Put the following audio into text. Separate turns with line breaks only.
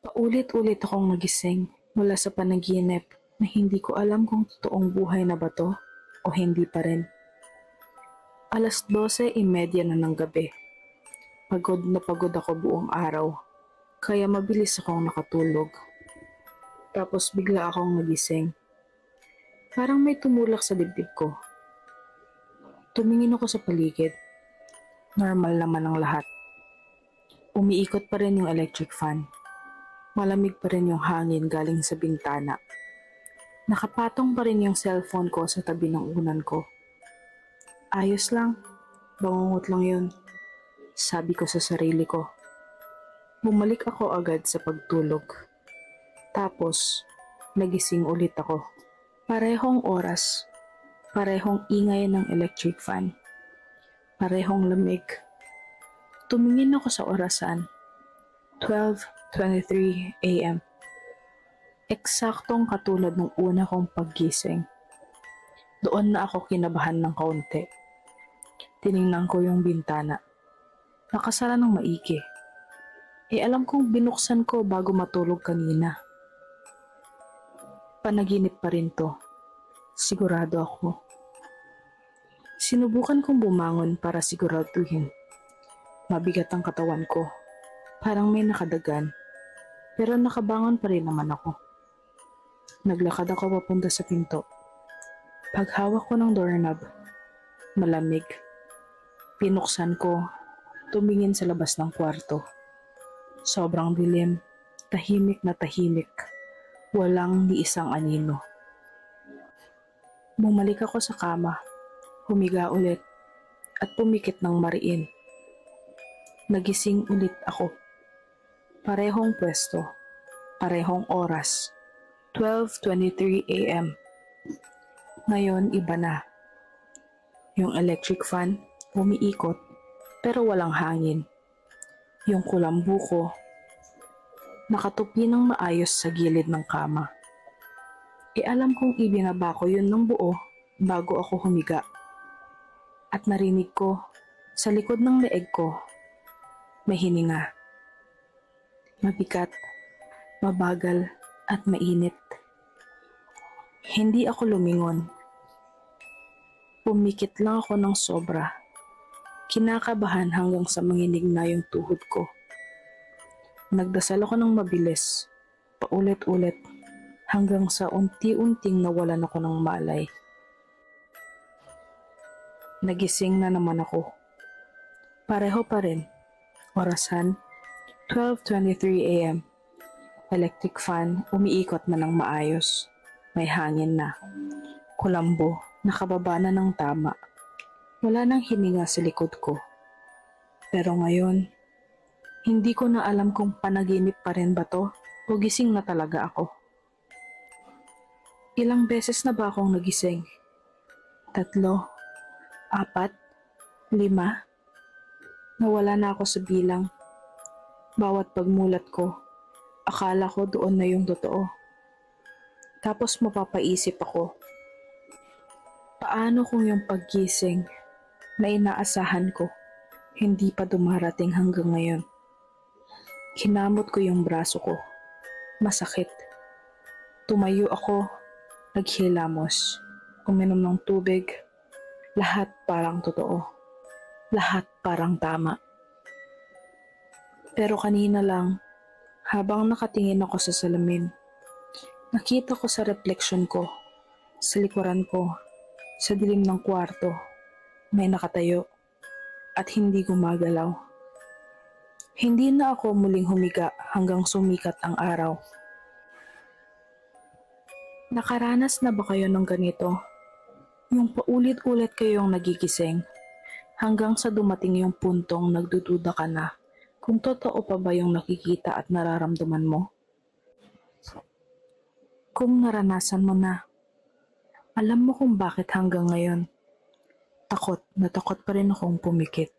Paulit-ulit akong nagising mula sa panaginip na hindi ko alam kung totoong buhay na ba to o hindi pa rin. 12:30 na ng gabi. Pagod na pagod ako buong araw, kaya mabilis akong nakatulog. Tapos bigla akong nagising. Parang may tumulak sa dibdib ko. Tumingin ako sa paligid. Normal naman ang lahat. Umiikot pa rin yung electric fan. Malamig pa rin yung hangin galing sa bintana. Nakapatong pa rin yung cellphone ko sa tabi ng unan ko. Ayos lang, bangungot lang yun, sabi ko sa sarili ko. Bumalik ako agad sa pagtulog. Tapos, nagising ulit ako. Parehong oras, parehong ingay ng electric fan, parehong lamig. Tumingin ako sa orasan. 12:23 a.m. Eksaktong katulad ng una kong paggising. Doon na ako kinabahan ng kaunti. Tiningnan ko yung bintana. Nakasara ng maigi. Alam kong binuksan ko bago matulog kanina. Panaginip pa rin to. Sigurado ako. Sinubukan kong bumangon para siguraduhin. Mabigat ang katawan ko. Parang may nakadagan. Pero nakabangon pa rin naman ako. Naglakad ako papunta sa pinto. Paghawak ko ng doorknob, malamig. Pinuksan ko, tumingin sa labas ng kwarto. Sobrang dilim, tahimik na tahimik. Walang ni isang anino. Bumalik ako sa kama, humiga ulit, at pumikit ng mariin. Nagising ulit ako. Parehong pwesto, parehong oras, 12:23 a.m. Ngayon iba na. Yung electric fan, umiikot, pero walang hangin. Yung kulambu ko, nakatupi ng maayos sa gilid ng kama. Alam kong ibinaba ko yun ng buo bago ako humiga. At narinig ko, sa likod ng leeg ko, may hininga. Mabigat, mabagal, at mainit. Hindi ako lumingon. Pumikit lang ako ng sobra. Kinakabahan hanggang sa manginig na yung tuhod ko. Nagdasal ako ng mabilis, paulit-ulit, hanggang sa unti-unting nawalan ako ng malay. Nagising na naman ako. Pareho pa rin. Orasan, 12:23 a.m. Electric fan, umiikot na ng maayos. May hangin na. Kulambo, nakababa na ng tama. Wala nang hininga sa likod ko. Pero ngayon, hindi ko na alam kung panaginip pa rin ba to o gising na talaga ako. Ilang beses na ba akong nagising? 3, 4, 5? Nawala na ako sa bilang. Bawat pagmulat ko, akala ko doon na yung totoo. Tapos mapapaisip ako, paano kung yung paggising na inaasahan ko, hindi pa dumarating hanggang ngayon? Kinamot ko yung braso ko. Masakit. Tumayo ako, naghilamos, uminom ng tubig. Lahat parang totoo. Lahat parang tama. Pero kanina lang, habang nakatingin ako sa salamin, nakita ko sa refleksyon ko, sa likuran ko, sa dilim ng kwarto, may nakatayo at hindi gumagalaw. Hindi na ako muling humiga hanggang sumikat ang araw. Nakaranas na ba kayo ng ganito? Yung paulit-ulit kayong nagigising hanggang sa dumating yung puntong nagdududa ka na kung totoo pa ba yung nakikita at nararamdaman mo? Kung naranasan mo na, alam mo kung bakit hanggang ngayon, takot na takot pa rin akong pumikit.